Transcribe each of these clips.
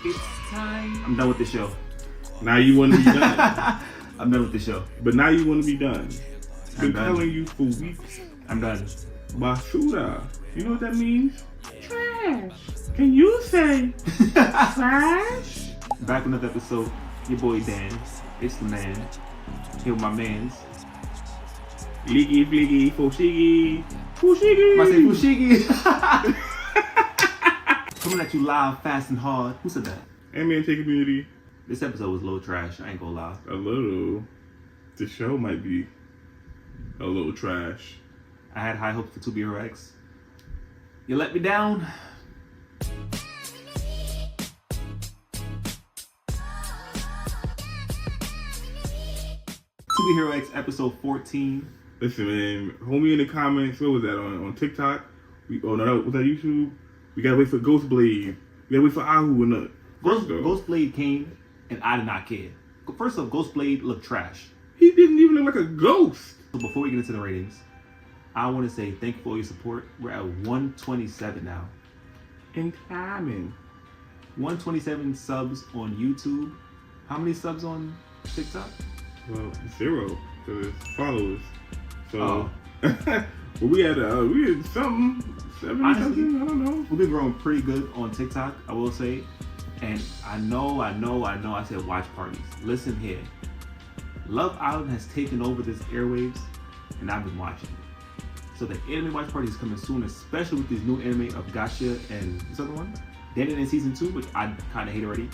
It's time. I'm done with the show. Now you want to be done. I'm done with the show. But now you want to be done. I'm been telling you for weeks. I'm done. Basura. You know what that means? Trash. Can you say trash? Back with another episode. Your boy Dan. It's the man. Here with my mans. Fleeky, fleeky, fushigi. Fushigi. I say fushigi. Coming at you live, fast and hard. Who said that? Hey man, take community. This episode was a little trash. I ain't gonna lie. A little. The show might be a little trash. I had high hopes for 2B Hero X. You let me down. 2B Hero X episode 14. Listen, man, homie in the comments. What was that on TikTok? Was that YouTube? We gotta wait for Ghostblade. We gotta wait for Ahu and the Ghostblade came, and I did not care. First off, Ghostblade looked trash. He didn't even look like a ghost. So before we get into the ratings, I want to say thank you for all your support. We're at 127 now. In timing. 127 subs on YouTube. How many subs on TikTok? Well, 0 because it's followers. So we had something 70 Honestly, something. I don't know. We've been growing pretty good on TikTok, I will say. And I know. I said watch parties. Listen here. Love Island has taken over this airwaves, and I've been watching it. So the anime watch party is coming soon, especially with this new anime of Gacha and what's the other one? Dead in season 2, which I kind of hate already.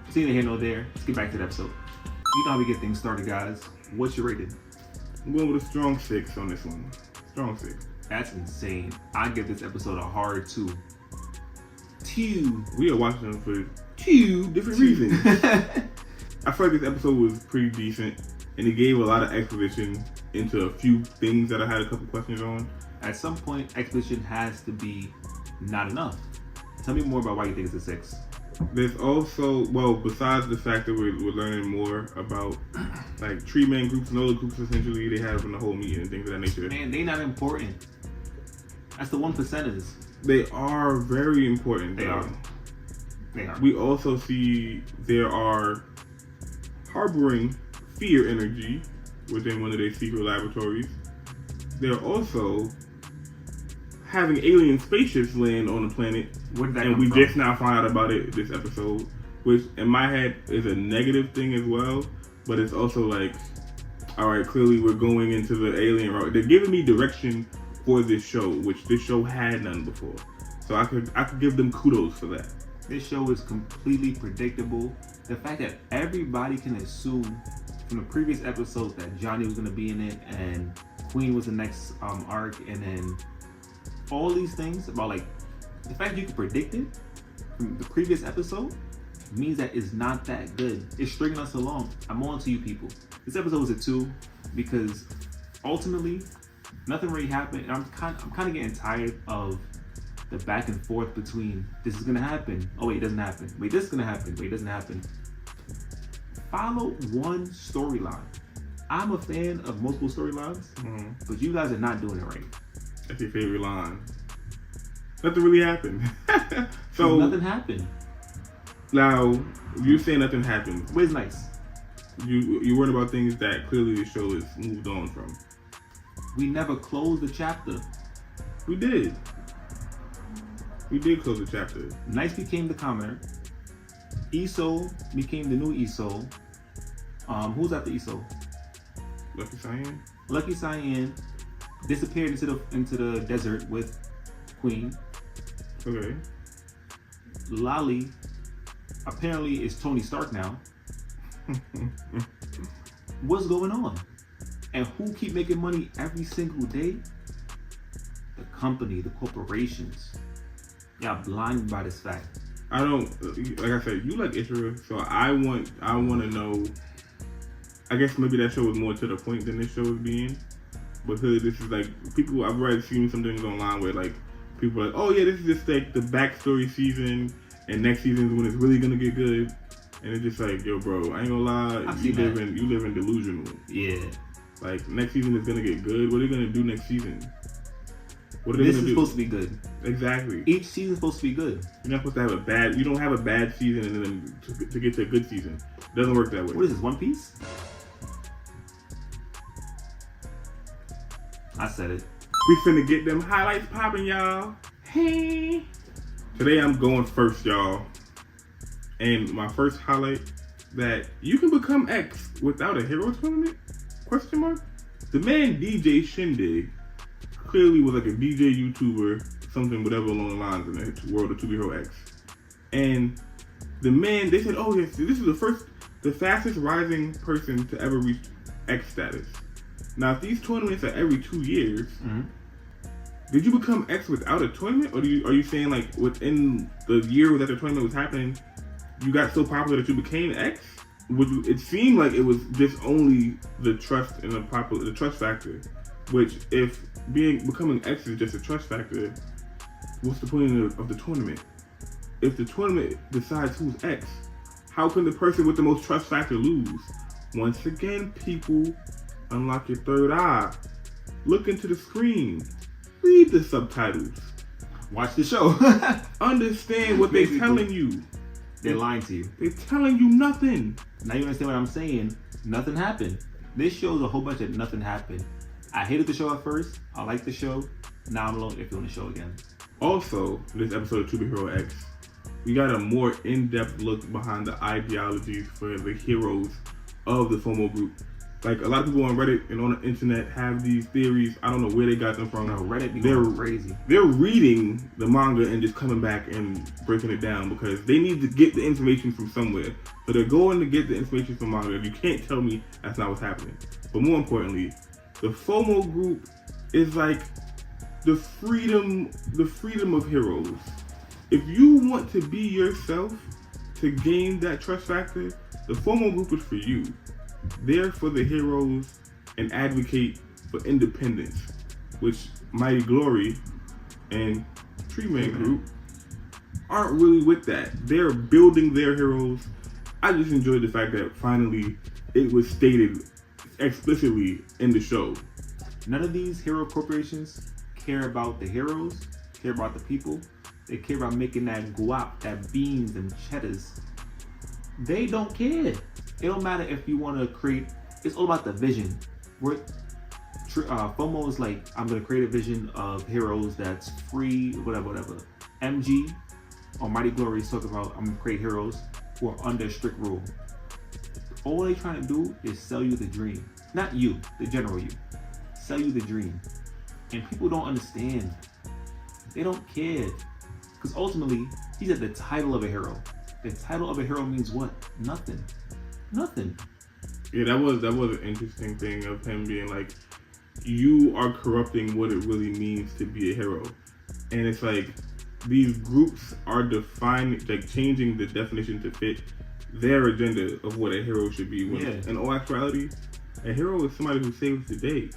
It's neither here nor there. Let's get back to the episode. You know how we get things started, guys. What's your rating? I'm going with a strong 6 on this one. Strong 6. That's insane. I give this episode a hard 2. We are watching them for 2 different reasons. I feel like this episode was pretty decent, and it gave a lot of exposition into a few things that I had a couple questions on. At some point, exposition has to be not enough. Tell me more about why you think it's a 6. There's also, well, besides the fact that we're learning more about like tree man groups and other groups essentially they have in the whole meeting and things of that nature. Man, they not important. That's the 1%ers. They are very important. They are. We also see there are harboring fear energy within one of their secret laboratories. They're also having alien spaceships land on the planet. Where did that and come we from? just now found out about it this episode, which in my head is a negative thing as well, but it's also like, all right, clearly we're going into the alien route. They're giving me direction for this show, which this show had none before. So I could give them kudos for that. This show is completely predictable. The fact that everybody can assume from the previous episodes that Johnny was going to be in it and Queen was the next arc, and then all these things about like the fact you can predict it from the previous episode means that it's not that good. It's stringing us along. I'm on to you people. This episode was a 2 because ultimately nothing really happened, and I'm kind of getting tired of the back and forth between this is gonna happen. Oh wait, it doesn't happen. Wait, this is gonna happen. Wait, it doesn't happen. Follow one storyline. I'm a fan of multiple storylines, but you guys are not doing it right. That's your favorite line. Nothing really happened. So nothing happened. Now you're saying nothing happened. Where's nice? You worried about things that clearly the show is moved on from. We never closed the chapter. We did. We did close the chapter. Nice became the commoner. Iso became the new Iso. Who's after Iso? Lucky Cyan. Lucky Cyan disappeared into the desert with Queen. Okay. Loli apparently is Tony Stark now. What's going on? And who keep making money every single day? The company, the corporations. Y'all blinded by this fact. I don't, like I said, you like Ishira, so I want to know. I guess maybe that show was more to the point than this show is being, because this is like people. I've already seen some things online where like people are like, oh yeah, this is just like the backstory season, and next season is when it's really gonna get good, and it's just like, yo, bro, I ain't gonna lie, you live in delusional. Yeah. Like next season is gonna get good. What are they gonna do next season? What are they This gonna is do? supposed to be good. Exactly. Each season's supposed to be good. You're not supposed to have a bad. You don't have a bad season and then to get to a good season. It doesn't work that way. What is this? One Piece? I said it. We finna get them highlights popping, y'all. Hey. Today I'm going first, y'all. And my first highlight, that you can become X without a hero tournament? Question mark? The man DJ Shindig clearly was like a DJ YouTuber, something whatever along the lines in the world of 2B Hero X. And the man, they said, oh yes, this is the fastest rising person to ever reach X status. Now, if these tournaments are every 2 years, did you become X without a tournament? Or are you saying like within the year that the tournament was happening, you got so popular that you became X? It seemed like it was just only the trust and the trust factor. Which, if becoming X is just a trust factor, what's the point of the tournament? If the tournament decides who's X, how can the person with the most trust factor lose? Once again, people, unlock your third eye. Look into the screen. Read the subtitles. Watch the show. Understand what they're telling you. They're lying to you. They're telling you nothing. Now you understand what I'm saying. Nothing happened. This shows a whole bunch of nothing happened. I hated the show at first. I liked the show. Now I'm alone if you want the show again. Also, in this episode of 2B Hero X, we got a more in-depth look behind the ideologies for the heroes of the FOMO group. Like, a lot of people on Reddit and on the internet have these theories. I don't know where they got them from. No, Reddit be going crazy. They're reading the manga and just coming back and breaking it down because they need to get the information from somewhere. So they're going to get the information from manga. You can't tell me that's not what's happening. But more importantly, the FOMO group is like the freedom of heroes. If you want to be yourself to gain that trust factor, the FOMO group is for you. They're for the heroes and advocate for independence, which Mighty Glory and Tree Man group aren't really with that. They're building their heroes. I just enjoyed the fact that finally it was stated explicitly in the show. None of these hero corporations care about the heroes, care about the people. They care about making that guap, that beans and cheddars. They don't care. It don't matter if you want to create. It's all about the vision. FOMO is like, I'm gonna create a vision of heroes that's free, whatever. MG or Mighty Glory is talking about, I'm gonna create heroes who are under strict rule. All they trying to do is sell you the dream. Not you, the general you. Sell you the dream. And people don't understand. They don't care. Because ultimately, he's at the title of a hero. The title of a hero means what? Nothing. Yeah, that was an interesting thing of him being like, you are corrupting what it really means to be a hero. And it's like, these groups are defining, like changing the definition to fit their agenda of what a hero should be. When in all actuality, a hero is somebody who saves the day,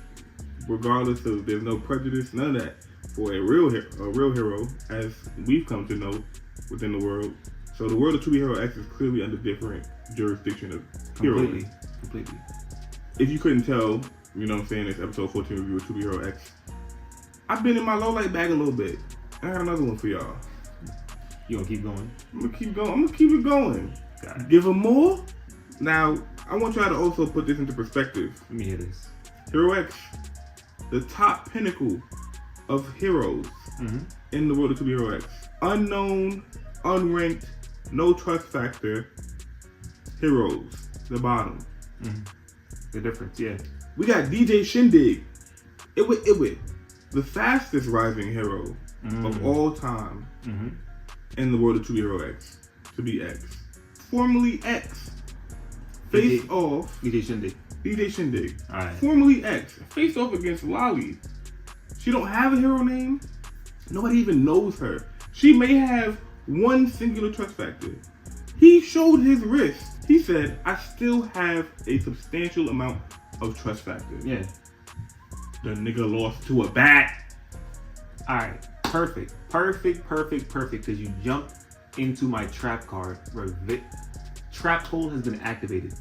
regardless of, there's no prejudice, none of that. For a real hero, as we've come to know within the world. So the world of 2B Hero X is clearly under different jurisdiction of heroes. Completely. If you couldn't tell, you know what I'm saying, it's episode 14 review of 2B Hero X. I've been in my low light bag a little bit. I got another one for y'all. You gonna keep going? I'm gonna keep it going. Give them more. Now, I want y'all to also put this into perspective. Let me hear this. Hero X, the top pinnacle of heroes in the world of 2B Hero X. Unknown, unranked, no trust factor heroes. The bottom. The difference, yeah. We got DJ Shindig. Iwit. The fastest rising hero of all time in the world of 2B Hero X. To be X. Formerly X. Face off. DJ Shindig. Alright. Formerly X. Face off against Loli. She don't have a hero name. Nobody even knows her. She may have one singular trust factor. He showed his wrist. He said, I still have a substantial amount of trust factor. Yeah. The nigga lost to a bat. Alright. Perfect. Because you jumped into my trap card where trap hole has been activated.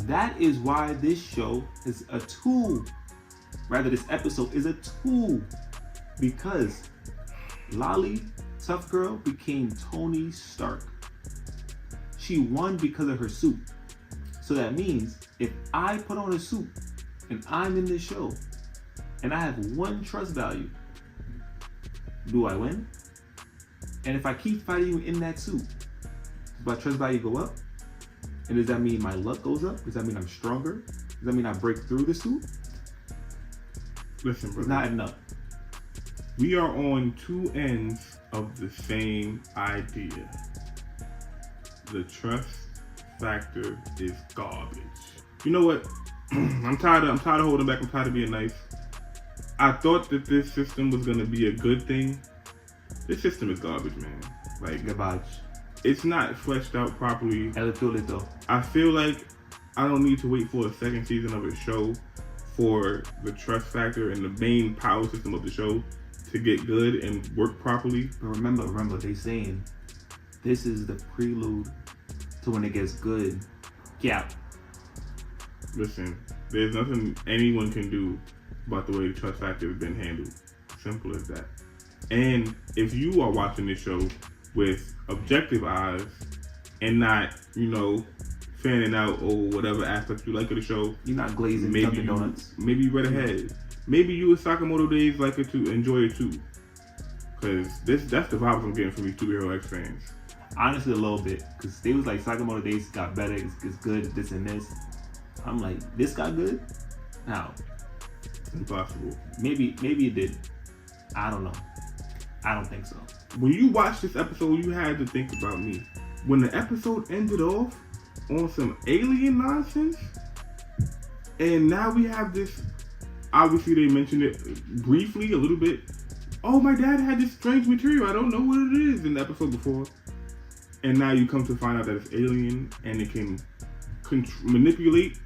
That is why this show is a tool. Rather, this episode is a tool Because Loli, tough girl, became Tony Stark. She won because of her suit. So that means if I put on a suit and I'm in this show and I have one trust value, do I win? And if I keep fighting you in that suit, does my trust value go up? And does that mean my luck goes up? Does that mean I'm stronger? Does that mean I break through the suit? Listen, brother. It's not enough. We are on two ends of the same idea. The trust factor is garbage. You know what? I'm tired of holding back. I'm tired of being nice. I thought that this system was gonna be a good thing. This system is garbage, man. Like Garbage. It's not fleshed out properly. Though. I feel like I don't need to wait for a second season of a show for the trust factor and the main power system of the show to get good and work properly. But remember, they saying this is the prelude to when it gets good. Yeah. Listen, there's nothing anyone can do about the way the trust factor has been handled. Simple as that. And if you are watching this show with objective eyes and not, fanning out or whatever aspect you like of the show, you're not glazing Dunkin' Donuts. Maybe you read ahead. Maybe you and Sakamoto Days like it too, enjoy it too. Cause that's the vibe I'm getting from these Superhero X fans. Honestly, a little bit, cause they was like Sakamoto Days got better, it's good, this and this. I'm like, this got good? How? Impossible. Maybe it did. I don't know. I don't think so. When you watch this episode, you had to think about me. When the episode ended off on some alien nonsense, and now we have this, obviously they mentioned it briefly a little bit. Oh, my dad had this strange material. I don't know what it is in the episode before. And now you come to find out that it's alien and it can manipulate,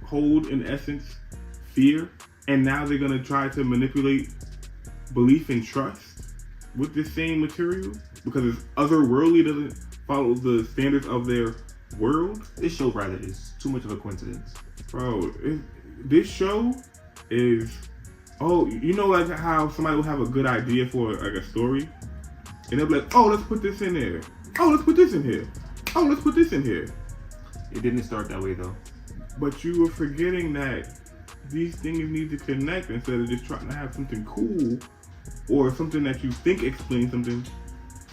hold in essence, fear. And now they're going to try to manipulate belief and trust with this same material because it's otherworldly, doesn't follow the standards of their world. This show, rather, is too much of a coincidence. Bro, this show is, like how somebody will have a good idea for like a story and they'll be like, oh, let's put this in there. Oh, let's put this in here. Oh, let's put this in here. It didn't start that way though. But you were forgetting that these things need to connect instead of just trying to have something cool or something that you think explains something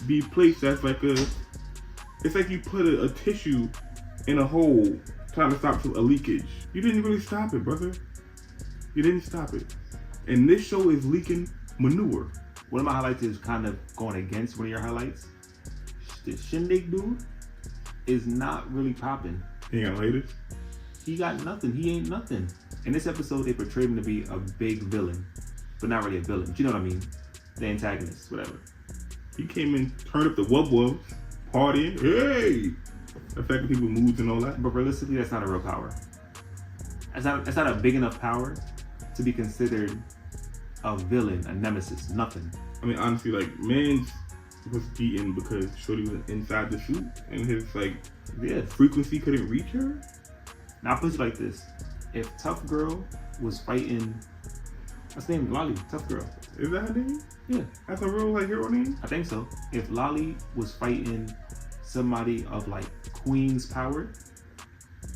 be placed as like it's like you put a tissue in a hole trying to stop a leakage. You didn't really stop it, brother. You didn't stop it. And this show is leaking manure. One of my highlights is kind of going against one of your highlights. The Shindig dude is not really popping. He got latest? He got nothing. He ain't nothing. In this episode, they portrayed him to be a big villain, but not really a villain. But you know what I mean? The antagonist, whatever. He came in, turned up the wub-wubs, partying, hey! Affecting people's moods and all that. But realistically, that's not a real power. That's not a big enough power to be considered a villain, a nemesis, nothing. I mean, honestly, like, Mans was beaten because Shorty was inside the suit and his, frequency couldn't reach her. Now, I'll put it like this. If Tough Girl was fighting, what's her name? Loli, Tough Girl. Is that her name? Yeah. That's a real, hero name? I think so. If Loli was fighting somebody of, Queen's power,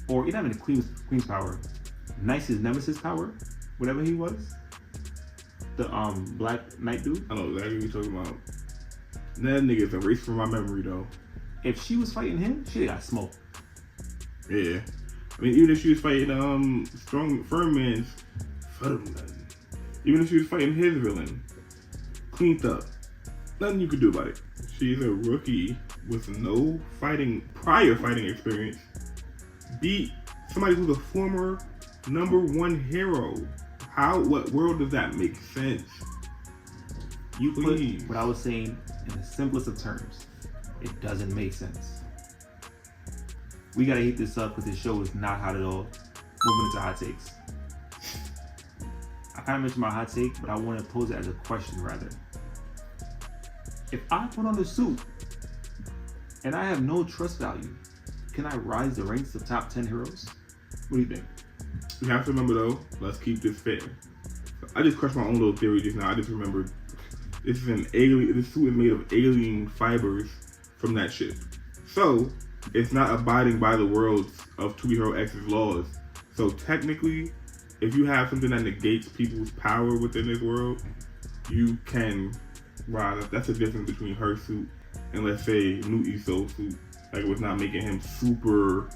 or not even Queen's power, Nice's nemesis power, whatever he was, the Black Knight dude. I know exactly what you're talking about. That nigga's erased from my memory, though. If she was fighting him, she got smoked. Yeah. I mean, even if she was fighting Firm Man's Ferdinand, even if she was fighting his villain, cleaned up, nothing you could do about it. She's a rookie with no prior fighting experience. Beat somebody who's a former #1 hero. What world does that make sense? You put what I was saying in the simplest of terms. It doesn't make sense. We gotta heat this up because this show is not hot at all. Moving into hot takes. I kind of mentioned my hot take, but I want to pose it as a question rather. If I put on a suit and I have no trust value, can I rise the ranks of top 10 heroes? What do you think? You have to remember though, let's keep this fair. I just crushed my own little theory just now. I just remembered This is an alien. This suit is made of alien fibers from that ship. So it's not abiding by the worlds of 2B X's laws. So technically, if you have something that negates people's power within this world, you can. Wow, that's the difference between her suit and, let's say, New Iso's suit. Like, it was not making him superhero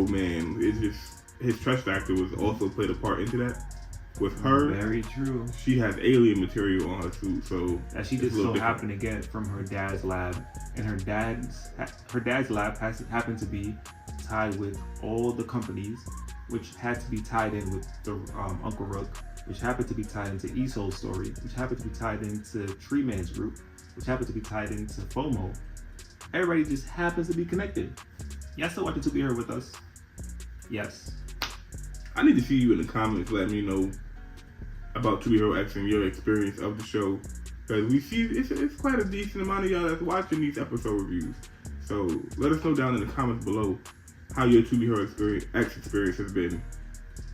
man. It's just his trust factor was also played a part into that. With her, very true. She has alien material on her suit, so that she just so happened to get from her dad's lab, and her dad's lab happened to be tied with all the companies, which had to be tied in with the Uncle Rook, which happened to be tied into Iso's story, which happened to be tied into Tree Man's group, which happened to be tied into FOMO. Everybody just happens to be connected. Y'all still watching 2B with us? Yes. I need to see you in the comments letting me know about 2B X and your experience of the show. Because we see it's quite a decent amount of y'all that's watching these episode reviews. So let us know down in the comments below how your 2B X experience has been.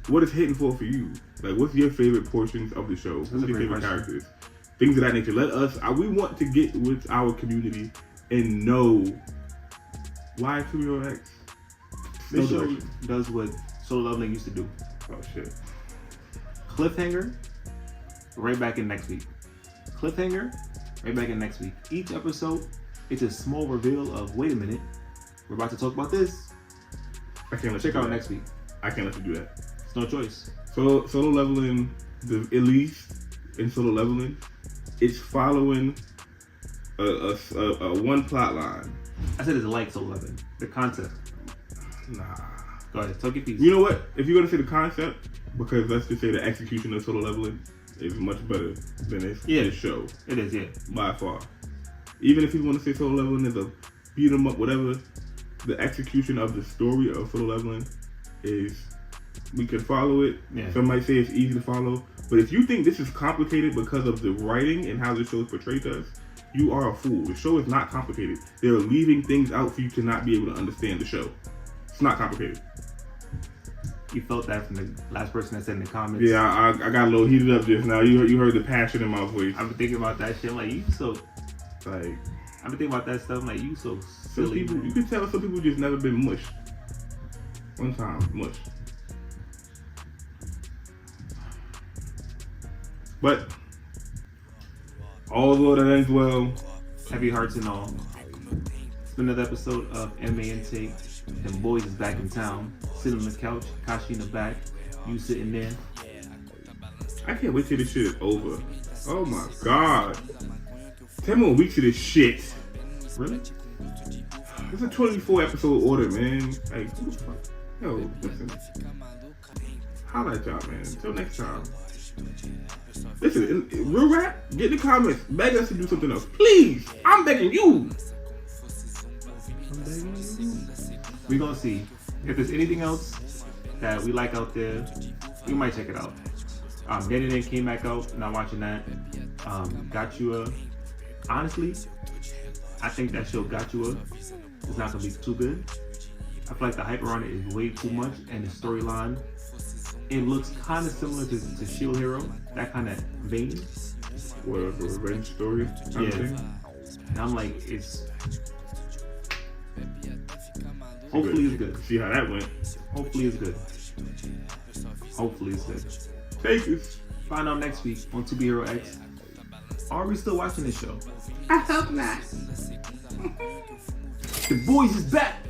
What is hitting for you? Like, what's your favorite portions of the show? Who's your favorite characters? Things of that nature. Let us, we want to get with our community and know why 2B X. This show does what Solo Leveling used to do. Oh shit. Cliffhanger, right back in next week. Cliffhanger, right back in next week. Each episode, it's a small reveal of, wait a minute, we're about to talk about this. I can't let Check you do out that. next week. I can't let you do that. It's no choice. Solo Leveling, at least in Solo Leveling, it's following a one plot line. I said it's like Solo Leveling. The concept. Nah. Go ahead, talk your piece. You know what? If you're gonna say the concept, because let's just say the execution of Solo Leveling is much better than this show. It is, yeah. By far. Even if you want to say Solo Leveling is a beat 'em up, whatever, the execution of the story of Solo Leveling is, we can follow it. Yeah. Some might say it's easy to follow. But if you think this is complicated because of the writing and how the show is portrayed to us, you are a fool. The show is not complicated. They're leaving things out for you to not be able to understand the show. It's not complicated. You felt that from the last person that said in the comments. Yeah, I got a little heated up just now. You heard the passion in my voice. I've been thinking about that shit. I'm like, you so... Like, I've been thinking about that stuff. I'm like, you so some silly. people, you can tell some people just never been mushed. One time, mushed. But although that ends well, Heavy hearts and all. It's been another episode of MA Intake. Them boys is back in town, sitting on the couch, Kashi in the back, you sitting there. I can't wait till this shit is over. Oh my god. 10 more weeks of this shit. Really? It's a 24 episode order, man. Like, who the fuck? Yo, listen. Holla at y'all, man. Until next time. Listen, real rap, get in the comments. Beg us to do something else. Please! I'm begging you! We're gonna see. If there's anything else that we like out there, we might check it out. Danny Then came back out, not watching that. Gachua. Honestly, I think that show Gachua is not gonna be too good. I feel like the hype around it is way too much, and the storyline, it looks kind of similar to Shield Hero, that kind of vein. What, a revenge story? Yeah. And I'm like, it's... Hopefully it's good. See how that went. Hopefully it's good. Hopefully it's good. Take us. Find out next week on 2B X. Are we still watching this show? I hope not. The boys is back!